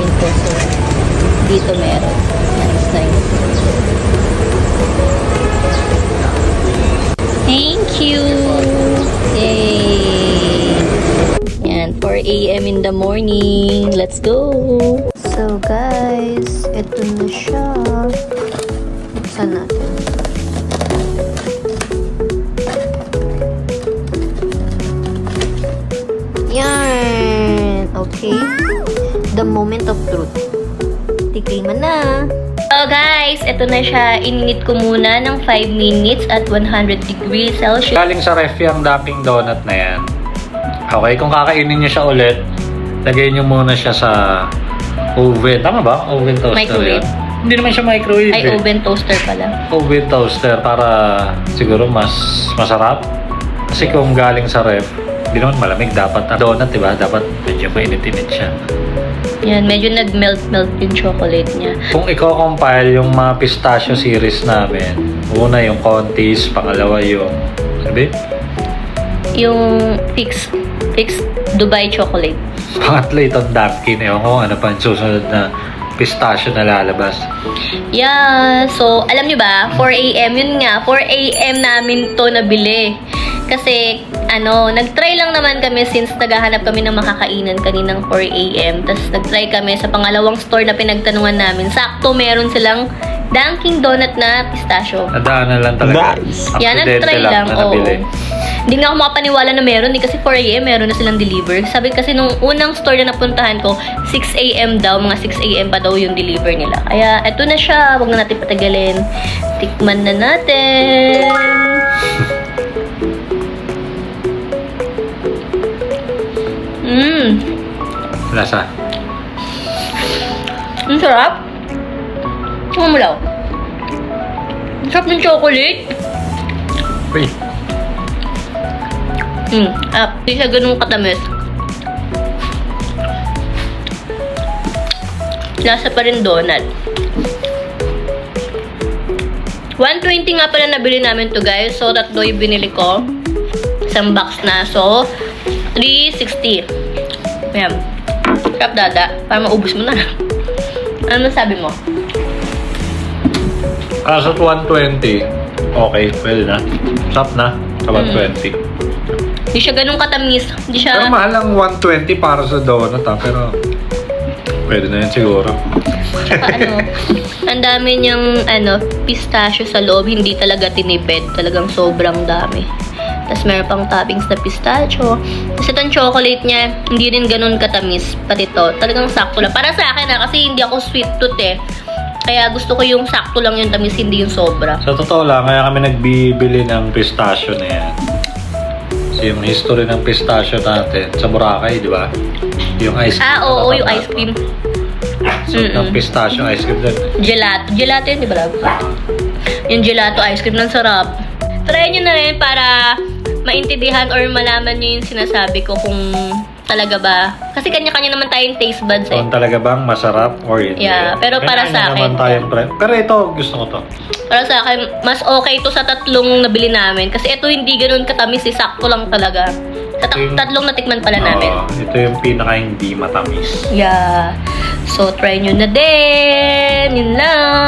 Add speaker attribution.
Speaker 1: namin to. So, dito meron. Nice, nice. Thank you! Yay! Yan, 4 AM in the morning. Let's go! So, guys, ito na siya. Buksan natin. Yan! Okay. The moment of truth. Tikman na! So guys, ito na siya. Ininit ko muna ng 5 minutes at 100 degrees Celsius.
Speaker 2: Galing sa ref yung Dunkin' Donut na yan. Okay, kung kakainin nyo siya ulit, lagay nyo muna siya sa oven. Tama ba? Oven toaster.
Speaker 1: Microwave.
Speaker 2: Yan. Hindi naman siya microwave.
Speaker 1: Ay, oven toaster pala.
Speaker 2: Oven toaster para siguro mas masarap. Kasi kung galing sa ref, hindi naman malamig. Dapat ang donut, diba? Dapat medyo mainit-init siya.
Speaker 1: Yan, medyo nag-melt-melt yung chocolate niya.
Speaker 2: Kung i-compile yung mga pistachio series namin, una yung Contis, pangalawa yung, sabi?
Speaker 1: Yung Fix Dubai chocolate.
Speaker 2: Pangatlo itong Dunkin'. Ewan ko ano pa yung susunod na pistachio na lalabas.
Speaker 1: Yeah, so alam nyo ba, 4 AM, yun nga, 4 AM namin to nabili. Kasi, nag-try lang naman kami since naghahanap kami ng makakainan kaninang 4 AM. Tapos, nag-try kami sa pangalawang store na pinagtanungan namin. Sakto, meron silang Dunkin' Donut na pistachio.
Speaker 2: Nadaanan lang talaga.
Speaker 1: Yan, nag-try lang. Oo. Hindi nga ako makapaniwala na meron. Kasi 4 AM, meron na silang deliver. Sabi kasi nung unang store na napuntahan ko, 6 AM daw. Mga 6 AM pa daw yung deliver nila. Kaya, eto na siya. Huwag na natin patagalin. Tikman na natin.
Speaker 2: Lasa.
Speaker 1: Ang sarap. Ang mulaw. Ang sarap ng chocolate.
Speaker 2: Uy.
Speaker 1: Hindi siya ganun katamis. Lasa pa rin donut. 120 nga pala nabili namin to guys. So, tatlo yung binili ko. Isang box na. So, 360. Ayan. Sarap dada. Para maubos mo na. Ano masabi mo?
Speaker 2: Sa 120, okay, pwede na. Sarap na sa 120.
Speaker 1: Hindi siya ganun katamis. Hindi siya...
Speaker 2: Pero mahal ang 120 para sa donut pero pwede na yun siguro.
Speaker 1: Saka ang dami niyang pistachio sa loob. Hindi talaga tinipid. Talagang sobrang dami. Tapos meron pang toppings na pistachio. Tapos itong chocolate niya, hindi rin ganun katamis. Pati ito, talagang sakto lang. Para sa akin kasi hindi ako sweet tooth eh. Kaya gusto ko yung sakto lang yung tamis, hindi yung sobra.
Speaker 2: Sa totoo lang, kaya kami nagbibili ng pistachio na yan. Kasi yung history ng pistachio natin sa Boracay, di ba? Yung ice cream.
Speaker 1: Oo, yung ice cream.
Speaker 2: So, ng pistachio ice cream din.
Speaker 1: Gelato. Gelato yun, di ba? Yung gelato ice cream, ng sarap. Try nyo na rin para maintindihan or malaman nyo yung sinasabi ko kung talaga ba. Kasi kanya-kanya naman tayong taste buds eh.
Speaker 2: Kung talaga bang masarap or hindi.
Speaker 1: Yeah, pero para sa akin.
Speaker 2: Pero ito, gusto ko to.
Speaker 1: Para sa akin, mas okay to sa tatlong nabili namin. Kasi ito hindi ganoon katamis, sakto lang talaga. Sa tatlong natikman pala namin.
Speaker 2: Ito yung pinaka hindi matamis.
Speaker 1: Yeah. So, try nyo na din. Yun lang.